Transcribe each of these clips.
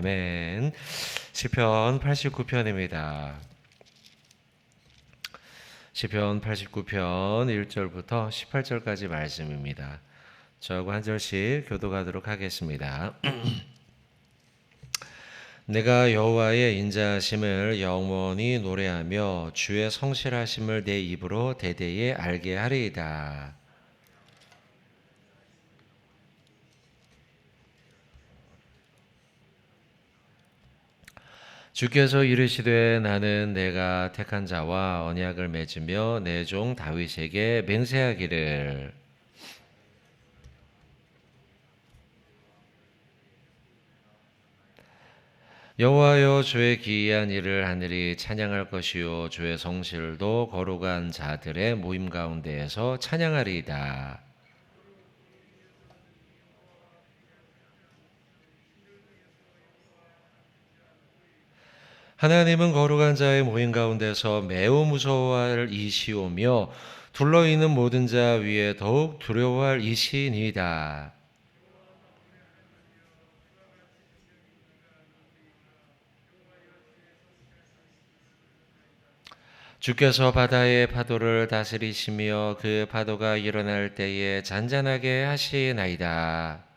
아멘. 시편 89편입니다. 시편 89편 1절부터 18절까지 말씀입니다. 저하고 한 절씩 교독하도록 하겠습니다. 내가 여호와의 인자하심을 영원히 노래하며 주의 성실하심을 내 입으로 대대에 알게 하리이다. 주께서 이르시되 나는 내가 택한 자와 언약을 맺으며 내 종 다윗에게 맹세하기를 여호와여 주의 기이한 일을 하늘이 찬양할 것이요 주의 성실도 거룩한 자들의 모임 가운데에서 찬양하리이다. 하나님은 거룩한 자의 모임 가운데서 매우 무서워할 이시오며 둘러있는 모든 자 위에 더욱 두려워할 이시니이다. 주께서 바다의 파도를 다스리시며 그 파도가 일어날 때에 잔잔하게 하시나이다.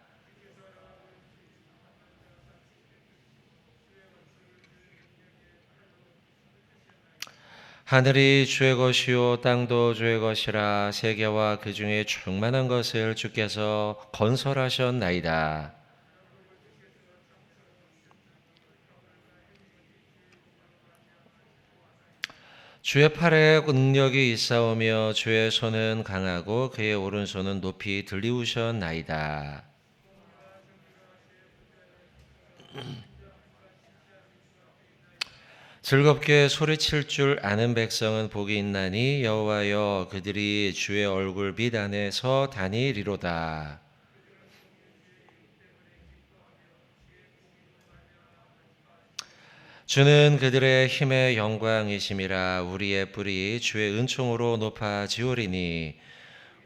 하늘이 주의 것이요 땅도 주의 것이라 세계와 그 중에 충만한 것을 주께서 건설하셨나이다. 주의 팔에 능력이 있사오며 주의 손은 강하고 그의 오른손은 높이 들리우셨나이다. 즐겁게 소리칠 줄 아는 백성은 복이 있나니 여호와여 그들이 주의 얼굴 빛 안에서 다니리로다. 주는 그들의 힘의 영광이심이라. 우리의 뿔이 주의 은총으로 높아지오리니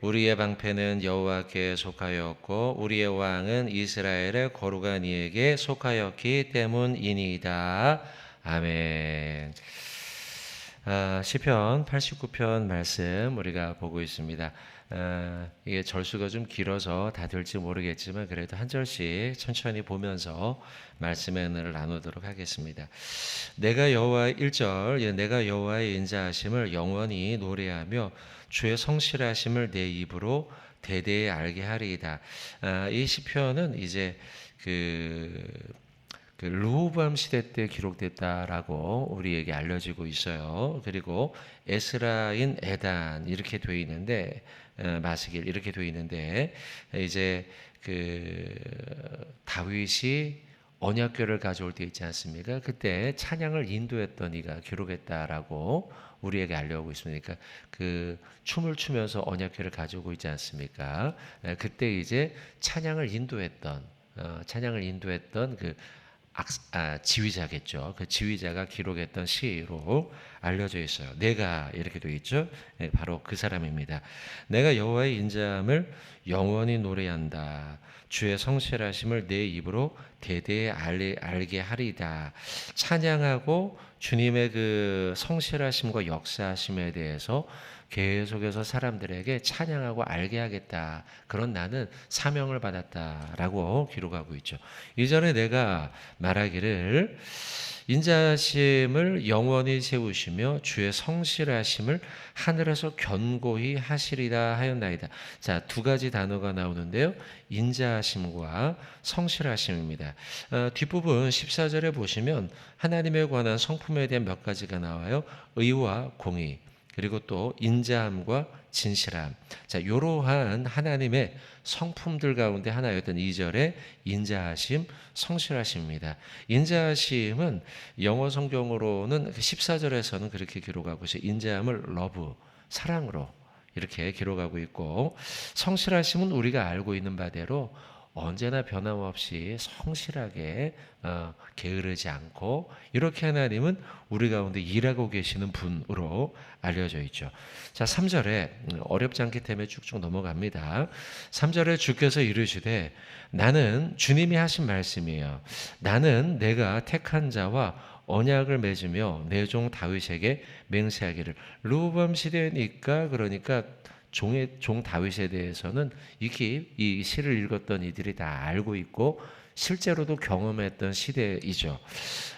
우리의 방패는 여호와께 속하였고 우리의 왕은 이스라엘의 거룩한 이에게 속하였기 때문이니이다. 아멘. 시편 89편 말씀 우리가 보고 있습니다. 이게 절수가 좀 길어서 다 될지 모르겠지만 그래도 한 절씩 천천히 보면서 말씀의 은혜를 나누도록 하겠습니다. 내가 여호와의 1절 내가 여호와의 인자하심을 영원히 노래하며 주의 성실하심을 내 입으로 대대에 알게 하리이다. 이 시편은 이제 그 르호보암 시대 때 기록됐다라고 우리에게 알려지고 있어요. 그리고 에스라인 에단 이렇게 되어 있는데 마스길 이렇게 되어 있는데 이제 그 다윗이 언약궤를 가져올 때 있지 않습니까? 그때 찬양을 인도했던 이가 기록했다라고 우리에게 알려오고 있습니다. 그러니까 그 춤을 추면서 언약궤를 가져오고 있지 않습니까? 그때 이제 찬양을 인도했던 그 지휘자겠죠. 그 지휘자가 기록했던 시로 알려져 있어요. 내가 이렇게 되어 있죠. 바로 그 사람입니다. 내가 여호와의 인자함을 영원히 노래한다. 주의 성실하심을 내 입으로 대대에 알게 하리다. 찬양하고 주님의 그 성실하심과 역사하심에 대해서 계속해서 사람들에게 찬양하고 알게 하겠다. 그런 나는 사명을 받았다라고 기록하고 있죠. 이전에 내가 말하기를 인자하심을 영원히 세우시며 주의 성실하심을 하늘에서 견고히 하시리라 하였나이다. 자, 두 가지 단어가 나오는데요. 인자하심과 성실하심입니다. 뒷부분 14절에 보시면 하나님에 관한 성품에 대한 몇 가지가 나와요. 의와 공의, 그리고 또 인자함과 진실함. 자, 이러한 하나님의 성품들 가운데 하나였던 2절의 인자하심, 성실하심입니다. 인자하심은 영어 성경으로는 14절에서는 그렇게 기록하고 있어요. 인자함을 러브, 사랑으로 이렇게 기록하고 있고, 성실하심은 우리가 알고 있는 바대로 언제나 변함없이 성실하게 게으르지 않고 이렇게 하나님은 우리 가운데 일하고 계시는 분으로 알려져 있죠. 자, 3절에 어렵지 않기 때문에 쭉쭉 넘어갑니다. 3절에 주께서 이르시되 나는 주님이 하신 말씀이에요. 나는 내가 택한 자와 언약을 맺으며 내 종 다윗에게 맹세하기를. 르호보암 시대니까 그러니까 종 다윗에 대해서는 이 시를 읽었던 이들이 다 알고 있고 실제로도 경험했던 시대이죠.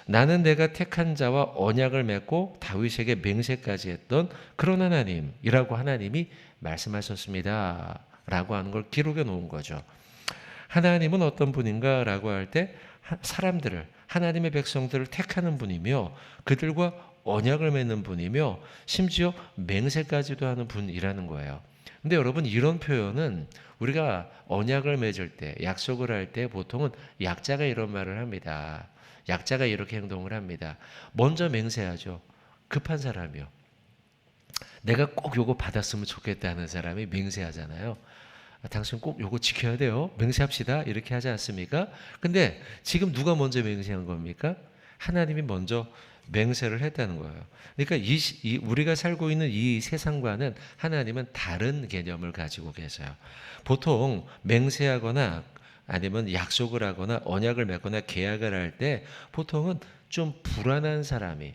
나는 내가 택한 자와 언약을 맺고 다윗에게 맹세까지 했던 그런 하나님이라고 하나님이 말씀하셨습니다. 라고 하는 걸 기록해 놓은 거죠. 하나님은 어떤 분인가 라고 할 때 사람들을, 하나님의 백성들을 택하는 분이며 그들과 언약을 맺는 분이며 심지어 맹세까지도 하는 분이라는 거예요. 근데 여러분, 이런 표현은 우리가 언약을 맺을 때, 약속을 할 때 보통은 약자가 이런 말을 합니다. 약자가 이렇게 행동을 합니다. 먼저 맹세하죠. 급한 사람이요. 내가 꼭 요거 받았으면 좋겠다는 사람이 맹세하잖아요. 당신 꼭 요거 지켜야 돼요. 맹세합시다. 이렇게 하지 않습니까? 근데 지금 누가 먼저 맹세한 겁니까? 하나님이 먼저 맹세를 했다는 거예요. 그러니까 우리가 살고 있는 이 세상과는 하나님은 다른 개념을 가지고 계세요. 보통 맹세하거나 아니면 약속을 하거나 언약을 맺거나 계약을 할 때 보통은 좀 불안한 사람이,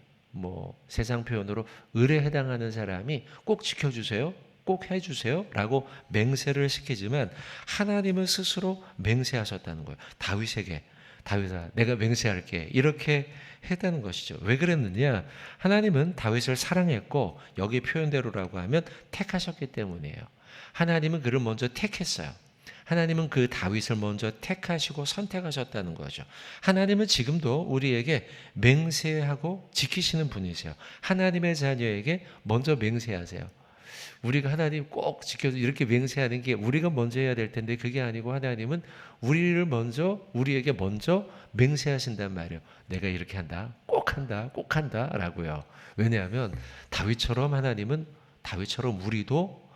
세상 표현으로 을에 해당하는 사람이 꼭 지켜주세요, 꼭 해주세요 라고 맹세를 시키지만 하나님은 스스로 맹세하셨다는 거예요. 다윗아 내가 맹세할게, 이렇게 했다는 것이죠. 왜 그랬느냐? 하나님은 다윗을 사랑했고 여기 표현대로라고 하면 택하셨기 때문이에요. 하나님은 그를 먼저 택했어요. 하나님은 그 다윗을 먼저 택하시고 선택하셨다는 거죠. 하나님은 지금도 우리에게 맹세하고 지키시는 분이세요. 하나님의 자녀에게 먼저 맹세하세요. 우리가 하나님 꼭 지켜서 이렇게 맹세하는 게 우리가 먼저 해야 될 텐데 그게 아니고 하나님은 우리에게 먼저 맹세하신단 말이에요. 내가 이렇게 한다, 꼭 한다, 꼭 한다 라고요. 왜냐하면 다윗처럼 우리도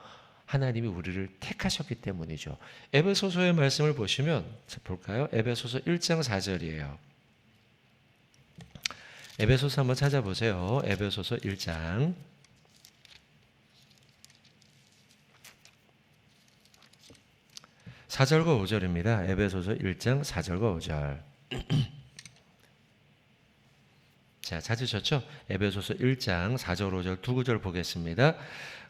하나님이 우리를 택하셨기 때문이죠. 에베소서의 말씀을 보시면 볼까요? 에베소서 1장 4절이에요. 에베소서 한번 찾아보세요. 에베소서 1장 4절과 5절입니다. 에베소서 1장 4절과 5절. 자, 찾으셨죠? 에베소서 1장 4절 5절 두 구절 보겠습니다.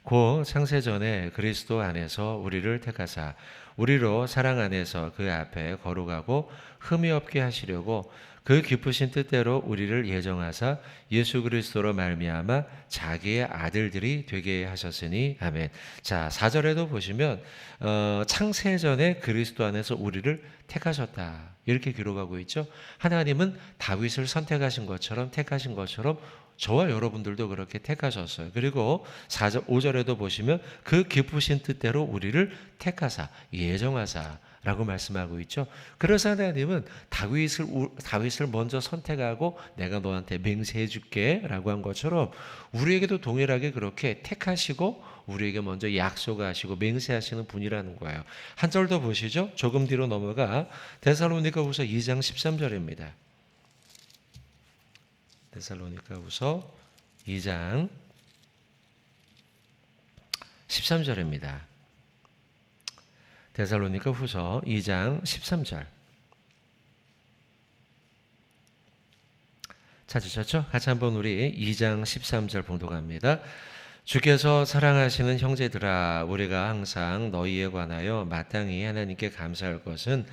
곧 창세전에 그리스도 안에서 우리를 택하사 우리로 사랑 안에서 그 앞에 거룩하고 흠이 없게 하시려고 그 기쁘신 뜻대로 우리를 예정하사 예수 그리스도로 말미암아 자기의 아들들이 되게 하셨으니 아멘. 자, 4절에도 보시면 창세전에 그리스도 안에서 우리를 택하셨다 이렇게 기록하고 있죠. 하나님은 다윗을 선택하신 것처럼 택하신 것처럼 저와 여러분들도 그렇게 택하셨어요. 그리고 4절, 5절에도 보시면 그 기쁘신 뜻대로 우리를 택하사 예정하사 라고 말씀하고 있죠. 그래서 하나님은 다윗을 먼저 선택하고 내가 너한테 맹세해 줄게 라고 한 것처럼 우리에게도 동일하게 그렇게 택하시고 우리에게 먼저 약속하시고 맹세하시는 분이라는 거예요. 한 절 더 보시죠. 조금 뒤로 넘어가 데살로니가후서 2장 13절입니다. 데살로니가후서 2장 13절입니다. 데살로니가후서 2장 13절 찾으셨죠? 같이 한번 우리 2장 13절 봉독합니다. 주께서 사랑하시는 형제들아, 우리가 항상 너희에 관하여 마땅히 하나님께 감사할 것은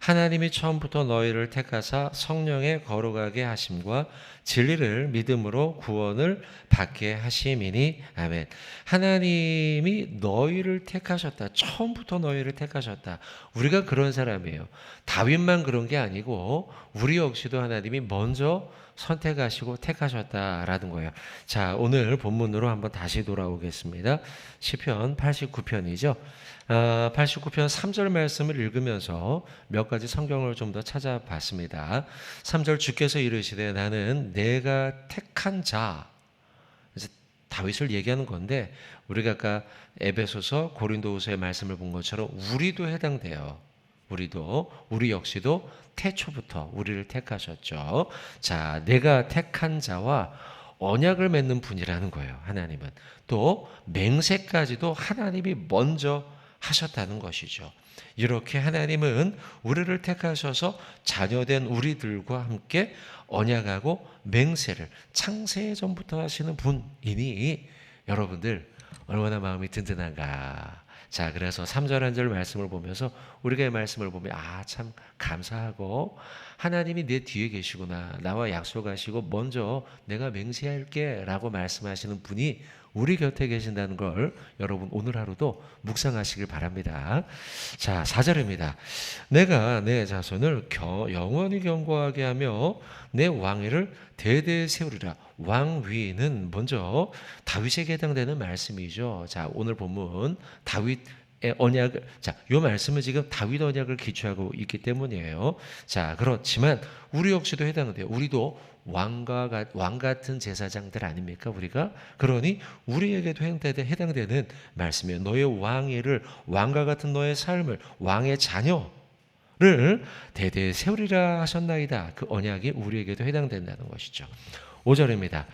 하나님이 처음부터 너희를 택하사 성령에 거룩하게 하심과 진리를 믿음으로 구원을 받게 하심이니 아멘. 하나님이 너희를 택하셨다. 처음부터 너희를 택하셨다. 우리가 그런 사람이에요. 다윗만 그런 게 아니고 우리 역시도 하나님이 먼저 선택하시고 택하셨다라는 거예요. 자, 오늘 본문으로 한번 다시 돌아오겠습니다. 시편 89편이죠. 89편 3절 말씀을 읽으면서 몇 가지 성경을 좀 더 찾아봤습니다. 3절 주께서 이르시되 나는 내가 택한 자. 다윗을 얘기하는 건데 우리가 아까 에베소서 고린도후서의 말씀을 본 것처럼 우리도 해당돼요. 우리 역시도 태초부터 우리를 택하셨죠. 자, 내가 택한 자와 언약을 맺는 분이라는 거예요. 하나님은. 또 맹세까지도 하나님이 먼저 하셨다는 것이죠. 이렇게 하나님은 우리를 택하셔서 자녀된 우리들과 함께 언약하고 맹세를 창세 전부터 하시는 분이니 여러분들 얼마나 마음이 든든한가. 자, 그래서 3절 한 절 말씀을 보면서 우리가 이 말씀을 보면 참 감사하고 하나님이 내 뒤에 계시구나. 나와 약속하시고 먼저 내가 맹세할게 라고 말씀하시는 분이 우리 곁에 계신다는 걸 여러분 오늘 하루도 묵상하시길 바랍니다. 자, 4절입니다. 내가 내 자손을 영원히 견고하게 하며 내 왕위를 대대에 세우리라. 왕위는 먼저 다윗에게 해당되는 말씀이죠. 자, 오늘 본문 다윗의 언약을, 자, 요 말씀은 지금 다윗 언약을 기초하고 있기 때문이에요. 자, 그렇지만 우리 역시도 해당돼요. 우리도 왕 같은 제사장들 아닙니까? 우리가. 그러니 우리에게도 해당되는 말씀이에요. 너의 왕위를, 왕과 같은 너의 삶을, 왕의 자녀를 대대에 세우리라 하셨나이다. 그 언약이 우리에게도 해당된다는 것이죠. 5절입니다.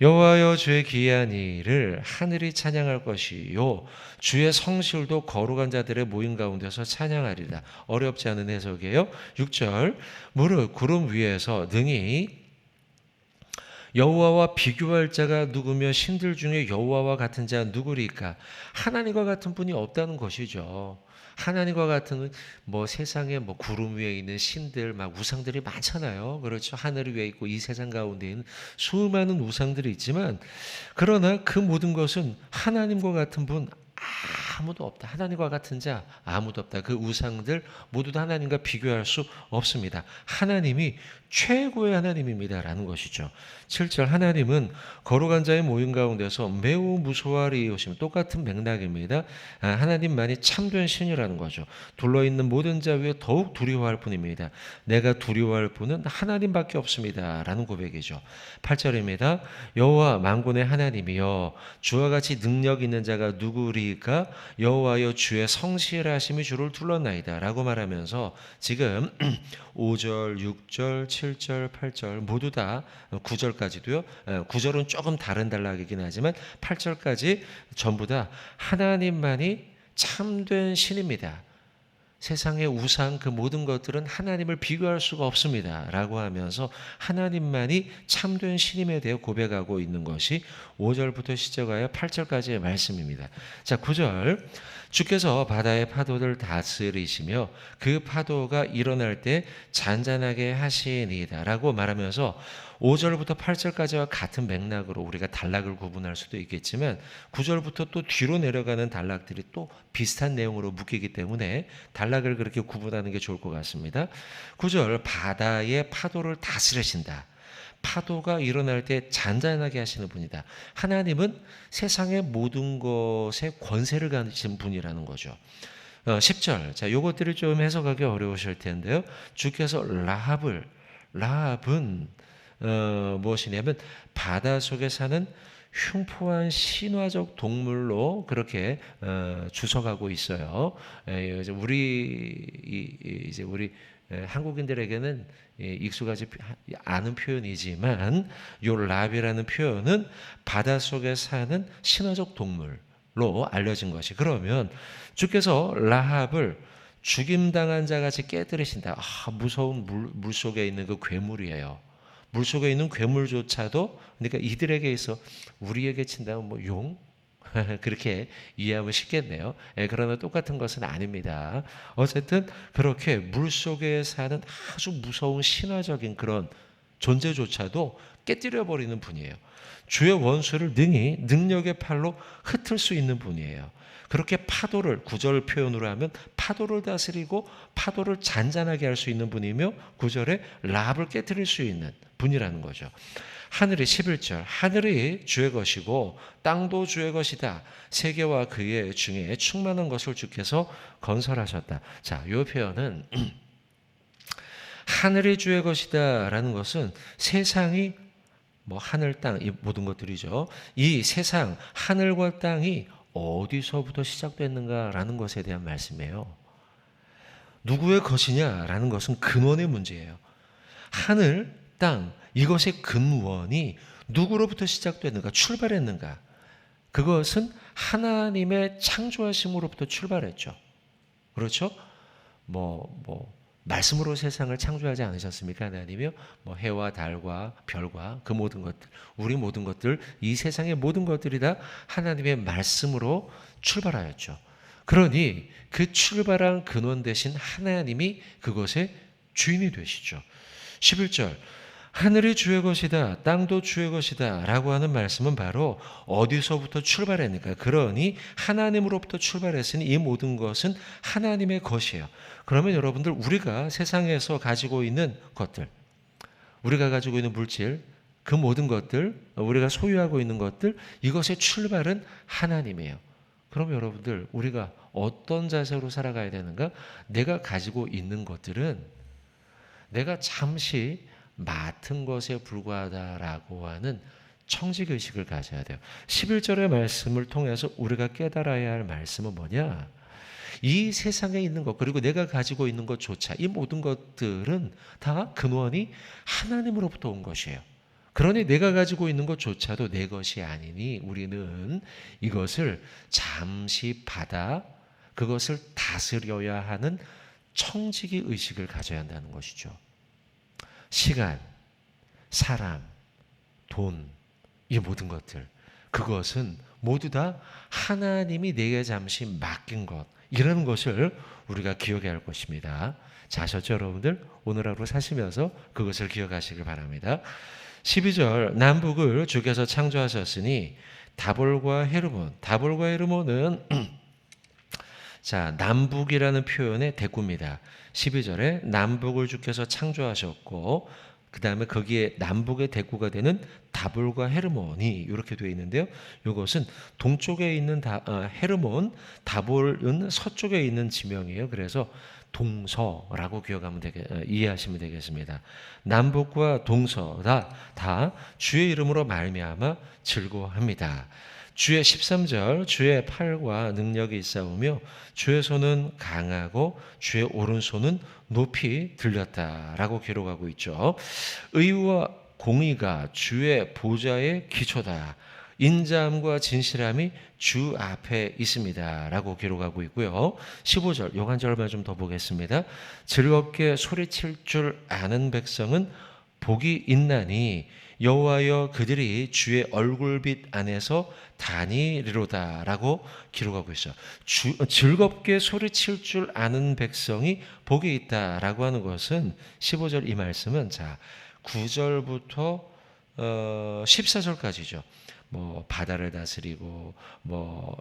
여호와여 주의 기이한 일을 하늘이 찬양할 것이요 주의 성실도 거룩한 자들의 모임 가운데서 찬양하리라. 어렵지 않은 해석이에요. 6절 무릇 구름 위에서 능히 여호와와 비교할 자가 누구며 신들 중에 여호와와 같은 자가 누구리까? 하나님과 같은 분이 없다는 것이죠. 하나님과 같은 세상에 구름 위에 있는 신들 우상들이 많잖아요. 그렇죠. 하늘 위에 있고 이 세상 가운데 있는 수많은 우상들이 있지만 그러나 그 모든 것은 하나님과 같은 분 아무도 없다. 하나님과 같은 자 아무도 없다. 그 우상들 모두 다 하나님과 비교할 수 없습니다. 하나님이 최고의 하나님입니다라는 것이죠. 7절 하나님은 거룩한 자의 모임 가운데서 매우 무서워하리 오시면 똑같은 맥락입니다. 하나님만이 참된 신이라는 거죠. 둘러있는 모든 자 위에 더욱 두려워할 뿐입니다. 내가 두려워할 분은 하나님밖에 없습니다 라는 고백이죠. 8절입니다. 여호와 만군의 하나님이여 주와 같이 능력 있는 자가 누구리까? 여호와여 주의 성실하심이 주를 둘렀나이다 라고 말하면서 지금 5절, 6절, 7절, 8절 모두 다 9절까지도요. 9절은 조금 다른 단락이긴 하지만 8절까지 전부 다 하나님만이 참된 신입니다. 세상의 우상 그 모든 것들은 하나님을 비교할 수가 없습니다 라고 하면서 하나님만이 참된 신임에 대해 고백하고 있는 것이 5절부터 시작하여 8절까지의 말씀입니다. 자, 9절 주께서 바다의 파도를 다스리시며 그 파도가 일어날 때 잔잔하게 하시니이다 라고 말하면서 5절부터 8절까지와 같은 맥락으로 우리가 단락을 구분할 수도 있겠지만 9절부터 또 뒤로 내려가는 단락들이 또 비슷한 내용으로 묶이기 때문에 단락을 그렇게 구분하는 게 좋을 것 같습니다. 9절 바다의 파도를 다스리신다. 파도가 일어날 때 잔잔하게 하시는 분이다. 하나님은 세상의 모든 것에 권세를 가지신 분이라는 거죠. 10절. 자, 요것들을 좀 해석하기 어려우실 텐데요. 주께서 라합은 무엇이냐면 바다 속에 사는 흉포한 신화적 동물로 그렇게 주석하고 있어요. 우리 한국인들에게는 익숙하지 않은 표현이지만 요 랍이라는 표현은 바다 속에 사는 신화적 동물로 알려진 것이. 그러면 주께서 라합을 죽임당한 자같이 깨뜨리신다. 무서운 물 속에 있는 그 괴물이에요. 물속에 있는 괴물조차도 그러니까 이들에게 있어 우리에게 친다면 용? 그렇게 이해하면 쉽겠네요. 그러나 똑같은 것은 아닙니다. 어쨌든 그렇게 물속에 사는 아주 무서운 신화적인 그런 존재조차도 깨뜨려버리는 분이에요. 주의 원수를 능히 능력의 팔로 흩을 수 있는 분이에요. 그렇게 파도를 9절 표현으로 하면 파도를 다스리고 파도를 잔잔하게 할 수 있는 분이며 9절에 라합을 깨뜨릴 수 있는 분이라는 거죠. 하늘이 11절 하늘이 주의 것이고 땅도 주의 것이다. 세계와 그의 중에 충만한 것을 주께서 건설하셨다. 자, 이 표현은 하늘이 주의 것이다 라는 것은 세상이 하늘, 땅 이 모든 것들이죠. 이 세상 하늘과 땅이 어디서부터 시작됐는가라는 것에 대한 말씀이에요. 누구의 것이냐라는 것은 근원의 문제예요. 하늘, 땅, 이것의 근원이 누구로부터 시작됐는가, 출발했는가? 그것은 하나님의 창조하심으로부터 출발했죠. 그렇죠? 말씀으로 세상을 창조하지 않으셨습니까? 하나님이요? 해와 달과 별과 그 모든 것들, 우리 모든 것들, 이 세상의 모든 것들이 다 하나님의 말씀으로 출발하였죠. 그러니 그 출발한 근원 대신 하나님이 그것의 주인이 되시죠. 11절 하늘이 주의 것이다 땅도 주의 것이다 라고 하는 말씀은 바로 어디서부터 출발했니까? 그러니 하나님으로부터 출발했으니 이 모든 것은 하나님의 것이에요. 그러면 여러분들 우리가 세상에서 가지고 있는 것들, 우리가 가지고 있는 물질, 그 모든 것들, 우리가 소유하고 있는 것들, 이것의 출발은 하나님이에요. 그럼 여러분들 우리가 어떤 자세로 살아가야 되는가? 내가 가지고 있는 것들은 내가 잠시 맡은 것에 불과하다라고 하는 청직의식을 가져야 돼요. 11절의 말씀을 통해서 우리가 깨달아야 할 말씀은 뭐냐? 이 세상에 있는 것 그리고 내가 가지고 있는 것조차 이 모든 것들은 다 근원이 하나님으로부터 온 것이에요. 그러니 내가 가지고 있는 것조차도 내 것이 아니니 우리는 이것을 잠시 받아 그것을 다스려야 하는 청지기 의식을 가져야 한다는 것이죠. 시간, 사람, 돈, 이 모든 것들, 그것은 모두 다 하나님이 내게 잠시 맡긴 것, 이라는 것을 우리가 기억해야 할 것입니다. 자, 아셨죠, 여러분들? 오늘 하루 사시면서 그것을 기억하시길 바랍니다. 12절 남북을 주께서 창조하셨으니 다볼과 헤르몬, 다볼과 헤르몬은 자, 남북이라는 표현의 대꾸입니다. 12절에 남북을 주께서 창조하셨고 그 다음에 거기에 남북의 대꾸가 되는 다볼과 헤르몬이 이렇게 되어 있는데요. 이것은 동쪽에 있는 헤르몬, 다볼은 서쪽에 있는 지명이에요. 그래서 동서라고 이해하시면 되겠습니다. 남북과 동서 다 주의 이름으로 말미암아 즐거워합니다. 주의 13절 주의 팔과 능력이 있사오며 주의 손은 강하고 주의 오른손은 높이 들렸다라고 기록하고 있죠. 의와 공의가 주의 보좌의 기초다. 인자함과 진실함이 주 앞에 있습니다 라고 기록하고 있고요. 15절 요 한 절만 좀 더 보겠습니다. 즐겁게 소리칠 줄 아는 백성은 복이 있나니 여호와여 그들이 주의 얼굴빛 안에서 다니리로다 라고 기록하고 있어요. 즐겁게 소리칠 줄 아는 백성이 복이 있다라고 하는 것은 15절 이 말씀은 자 9절부터 14절까지죠. 바다를 다스리고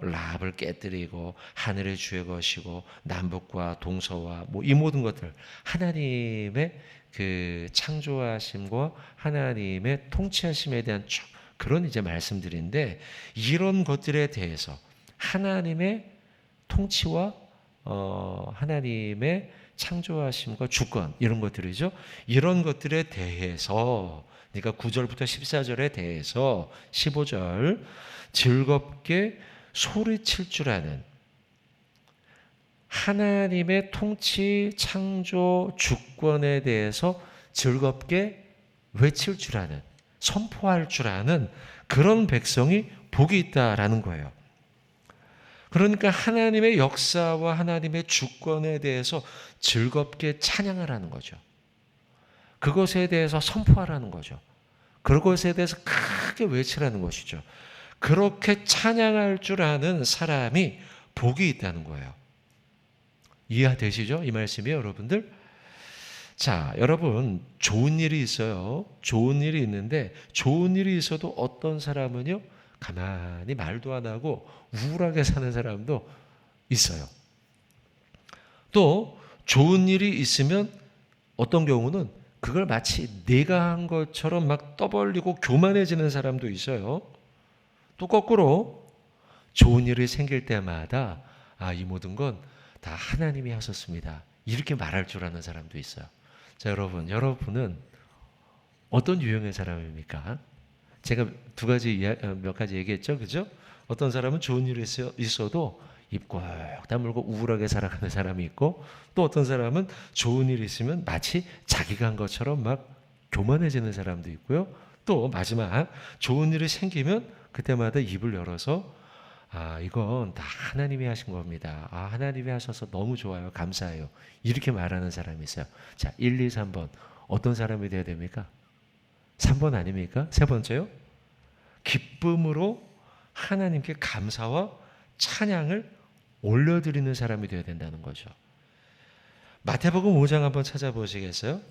라합을 깨뜨리고 하늘의 주의 것이고 남북과 동서와 이 모든 것들 하나님의 그 창조하심과 하나님의 통치하심에 대한 그런 이제 말씀들인데 이런 것들에 대해서 하나님의 통치와 하나님의 창조하심과 주권 이런 것들이죠. 이런 것들에 대해서 그러니까 9절부터 14절에 대해서 15절 즐겁게 소리칠 줄 아는 하나님의 통치, 창조, 주권에 대해서 즐겁게 외칠 줄 아는, 선포할 줄 아는 그런 백성이 복이 있다라는 거예요. 그러니까 하나님의 역사와 하나님의 주권에 대해서 즐겁게 찬양하라는 거죠. 그것에 대해서 선포하라는 거죠. 그것에 대해서 크게 외치라는 것이죠. 그렇게 찬양할 줄 아는 사람이 복이 있다는 거예요. 이해되시죠? 이 말씀이 여러분들? 자, 여러분 좋은 일이 있어요. 좋은 일이 있는데 좋은 일이 있어도 어떤 사람은요 가만히 말도 안 하고 우울하게 사는 사람도 있어요. 또 좋은 일이 있으면 어떤 경우는 그걸 마치 내가 한 것처럼 막 떠벌리고 교만해지는 사람도 있어요. 또 거꾸로 좋은 일이 생길 때마다 이 모든 건 다 하나님이 하셨습니다. 이렇게 말할 줄 아는 사람도 있어요. 자, 여러분은 어떤 유형의 사람입니까? 제가 몇 가지 얘기했죠, 그죠? 어떤 사람은 좋은 일이 있어도 입 꼭 다물고 우울하게 살아가는 사람이 있고, 또 어떤 사람은 좋은 일이 있으면 마치 자기가 한 것처럼 막 교만해지는 사람도 있고요. 또 마지막 좋은 일이 생기면 그때마다 입을 열어서 이건 다 하나님이 하신 겁니다. 하나님이 하셔서 너무 좋아요. 감사해요. 이렇게 말하는 사람이 있어요. 자, 1, 2, 3번. 어떤 사람이 되어야 됩니까? 3번 아닙니까? 세 번째요. 기쁨으로 하나님께 감사와 찬양을 올려드리는 사람이 되어야 된다는 거죠. 마태복음 5장 한번 찾아보시겠어요?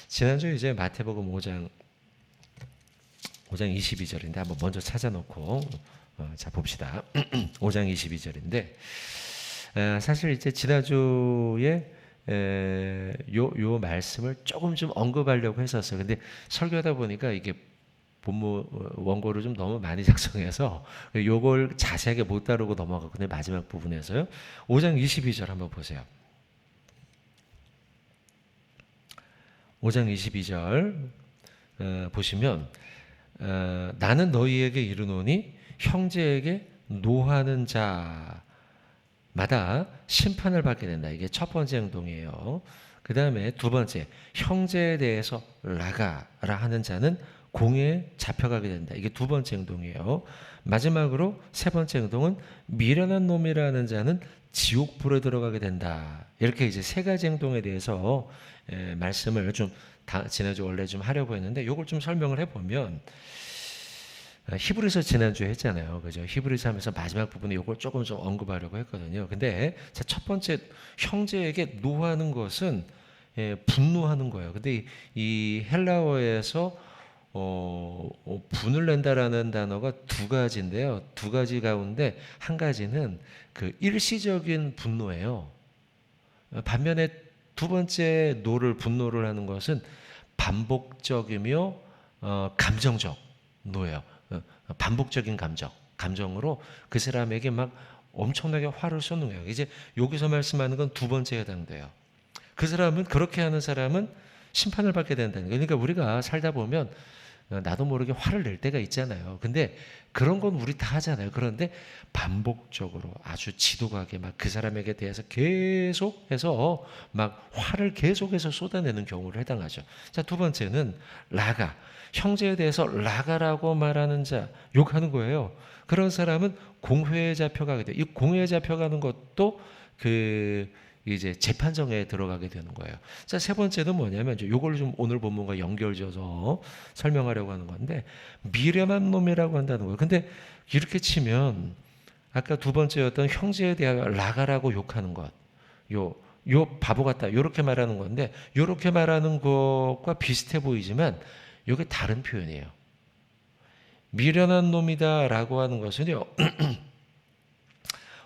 지난주에 이제 마태복음 5장 22절인데 한번 먼저 찾아놓고 자 봅시다. 5장 22절인데 사실 이제 지난주에 요 말씀을 조금 좀 언급하려고 했었어요. 근데 설교하다 보니까 이게 본문 원고를 좀 너무 많이 작성해서 요걸 자세하게 못 다루고 넘어가고, 근데 마지막 부분에서요. 5장 22절 한번 보세요. 5장 22절 보시면 나는 너희에게 이르노니 형제에게 노하는 자마다 심판을 받게 된다. 이게 첫 번째 행동이에요. 그 다음에 두 번째, 형제에 대해서 라가라 하는 자는 공회에 잡혀가게 된다. 이게 두 번째 행동이에요. 마지막으로 세 번째 행동은 미련한 놈이라는 자는 지옥불에 들어가게 된다. 이렇게 이제 세 가지 행동에 대해서 말씀을 좀 지난주 원래 좀 하려고 했는데 요걸 좀 설명을 해보면, 히브리서 지난주에 했잖아요. 그죠? 히브리서 하면서 마지막 부분에 요걸 조금 좀 언급하려고 했거든요. 근데 첫 번째, 형제에게 노하는 것은 분노하는 거예요. 근데 이 헬라어에서 분을 낸다라는 단어가 두 가지인데요. 두 가지 가운데 한 가지는 그 일시적인 분노예요. 반면에 두 번째 분노를 하는 것은 반복적이며 감정적 노예요. 반복적인 감정으로 그 사람에게 막 엄청나게 화를 쏟는 거예요. 이제 여기서 말씀하는 건 두 번째에 해당돼요. 그 사람은, 그렇게 하는 사람은 심판을 받게 된다는 거예요. 그러니까 우리가 살다 보면 나도 모르게 화를 낼 때가 있잖아요. 근데 그런 건 우리 다 하잖아요. 그런데 반복적으로 아주 지독하게 막 그 사람에게 대해서 계속해서 막 화를 계속해서 쏟아내는 경우를 해당하죠. 자, 두 번째는 라가. 형제에 대해서 라가라고 말하는 자, 욕하는 거예요. 그런 사람은 공회에 잡혀가게 돼요. 이 공회에 잡혀가는 것도 이제 재판정에 들어가게 되는 거예요. 자, 세 번째는 뭐냐면 요걸 좀 오늘 본문과 연결지어서 설명하려고 하는 건데, 미련한 놈이라고 한다는 거예요. 근데 이렇게 치면 아까 두 번째였던 형제에 대하여 라가라고 욕하는 것, 요 바보 같다, 요렇게 말하는 건데, 요렇게 말하는 것과 비슷해 보이지만 요게 다른 표현이에요. 미련한 놈이다라고 하는 것은요,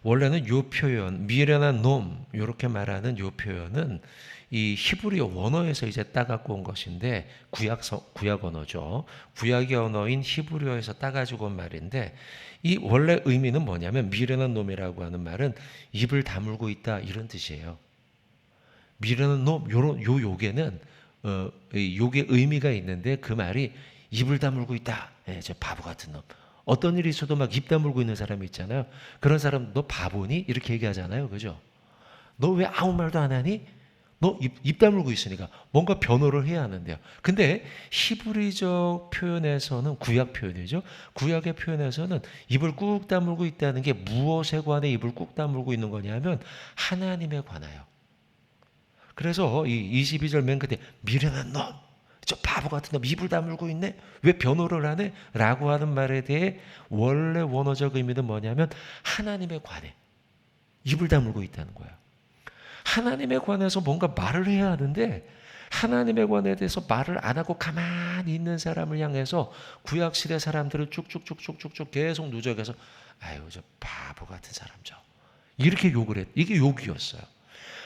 원래는 요 표현, 미련한 놈, 이렇게 말하는 요 표현은 이 히브리어 원어에서 이제 따갖고 온 것인데, 구약 언어죠. 구약의 언어인 히브리어에서 따가지고 온 말인데, 이 원래 의미는 뭐냐면, 미련한 놈이라고 하는 말은 입을 다물고 있다, 이런 뜻이에요. 미련한 놈, 요 욕에는 욕의 의미가 있는데, 그 말이 입을 다물고 있다. 저 바보 같은 놈. 어떤 일이 있어도 막 입 다물고 있는 사람이 있잖아요. 그런 사람, 너 바보니? 이렇게 얘기하잖아요. 그죠? 너 왜 아무 말도 안 하니? 너 입 다물고 있으니까 뭔가 변호를 해야 하는데요. 근데 히브리적 표현에서는, 구약 표현이죠. 구약의 표현에서는 입을 꾹 다물고 있다는 게 무엇에 관해 입을 꾹 다물고 있는 거냐면 하나님에 관하여. 그래서 이 22절 맨 끝에 미련한 놈, 저 바보 같은 놈 입을 다물고 있네? 왜 변호를 하네? 라고 하는 말에 대해 원래 원어적 의미는 뭐냐면 하나님에 관해 입을 다물고 있다는 거예요. 하나님에 관해서 뭔가 말을 해야 하는데, 하나님에 관해 대해서 말을 안 하고 가만히 있는 사람을 향해서 구약시대 사람들을 쭉쭉쭉쭉쭉 계속 누적해서 아유 저 바보 같은 사람 저, 이렇게 욕을 했. 이게 욕이었어요.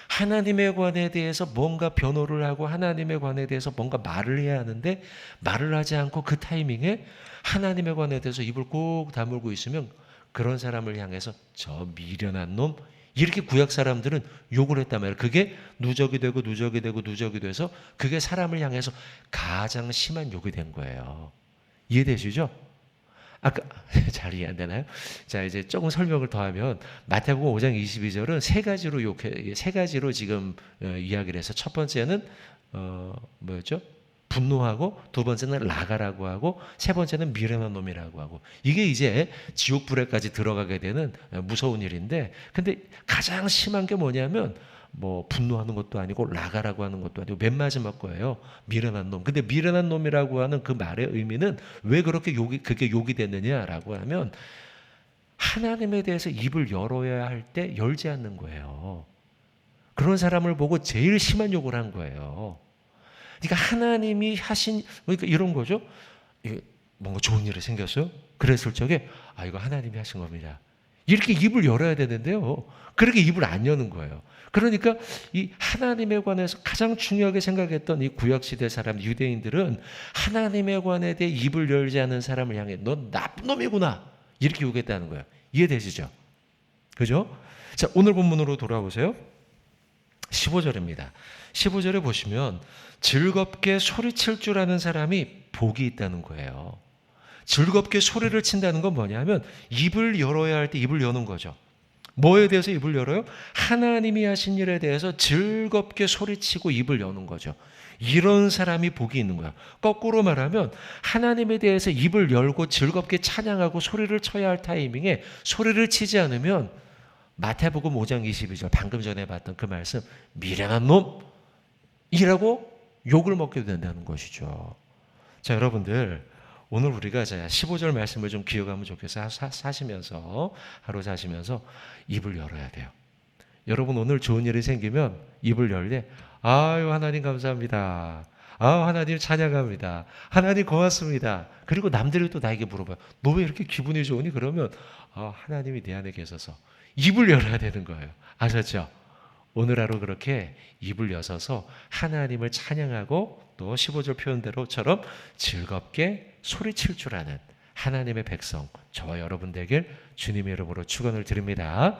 하나님에 관해 대해서 뭔가 변호를 하고 하나님에 관해 대해서 뭔가 말을 해야 하는데 말을 하지 않고 그 타이밍에 하나님에 관해 대해서 입을 꼭 다물고 있으면 그런 사람을 향해서 저 미련한 놈, 이렇게 구약 사람들은 욕을 했단 말이에요. 그게 누적이 되고 누적이 되고 누적이 돼서 그게 사람을 향해서 가장 심한 욕이 된 거예요. 이해되시죠? 아까 잘 이해 안 되나요? 자, 이제 조금 설명을 더하면 마태복음 5장 22절은 세 가지로 지금 이야기를 해서 첫 번째는 뭐였죠? 분노하고, 두 번째는 라가라고 하고, 세 번째는 미련한 놈이라고 하고, 이게 이제 지옥 불에까지 들어가게 되는 무서운 일인데, 근데 가장 심한 게 뭐냐면 뭐 분노하는 것도 아니고 라가라고 하는 것도 아니고 맨 마지막 거예요. 미련한 놈. 근데 미련한 놈이라고 하는 그 말의 의미는 왜 그렇게 그게 욕이 됐느냐라고 하면 하나님에 대해서 입을 열어야 할 때 열지 않는 거예요. 그런 사람을 보고 제일 심한 욕을 한 거예요. 그러니까 하나님이 하신, 그러니까 이런 거죠. 뭔가 좋은 일이 생겼어요. 그랬을 적에 이거 하나님이 하신 겁니다. 이렇게 입을 열어야 되는데요. 그렇게 입을 안 여는 거예요. 그러니까 이 하나님에 관해서 가장 중요하게 생각했던 이 구약시대 사람 유대인들은 하나님에 관해 대해 입을 열지 않는 사람을 향해 넌 나쁜 놈이구나 이렇게 욕했다는 거예요. 이해되시죠? 그죠? 자, 오늘 본문으로 돌아오세요. 15절입니다. 15절에 보시면 즐겁게 소리칠 줄 아는 사람이 복이 있다는 거예요. 즐겁게 소리를 친다는 건 뭐냐면 입을 열어야 할 때 입을 여는 거죠. 뭐에 대해서 입을 열어요? 하나님이 하신 일에 대해서 즐겁게 소리치고 입을 여는 거죠. 이런 사람이 복이 있는 거야. 거꾸로 말하면 하나님에 대해서 입을 열고 즐겁게 찬양하고 소리를 쳐야 할 타이밍에 소리를 치지 않으면 마태복음 5장 22절 방금 전에 봤던 그 말씀 미련한 놈이라고 욕을 먹게 된다는 것이죠. 자, 여러분들 오늘 우리가 15절 말씀을 좀 기억하면 좋겠어요. 하루 사시면서 입을 열어야 돼요. 여러분 오늘 좋은 일이 생기면 입을 열 때 아유 하나님 감사합니다. 하나님 찬양합니다. 하나님 고맙습니다. 그리고 남들이 또 나에게 물어봐요. 너 왜 이렇게 기분이 좋으니? 그러면 하나님이 내 안에 계셔서 입을 열어야 되는 거예요. 아셨죠? 오늘 하루 그렇게 입을 여서서 하나님을 찬양하고 또 15절 표현대로처럼 즐겁게 소리칠 줄 아는 하나님의 백성 저와 여러분 되길 주님의 이름으로 축원을 드립니다.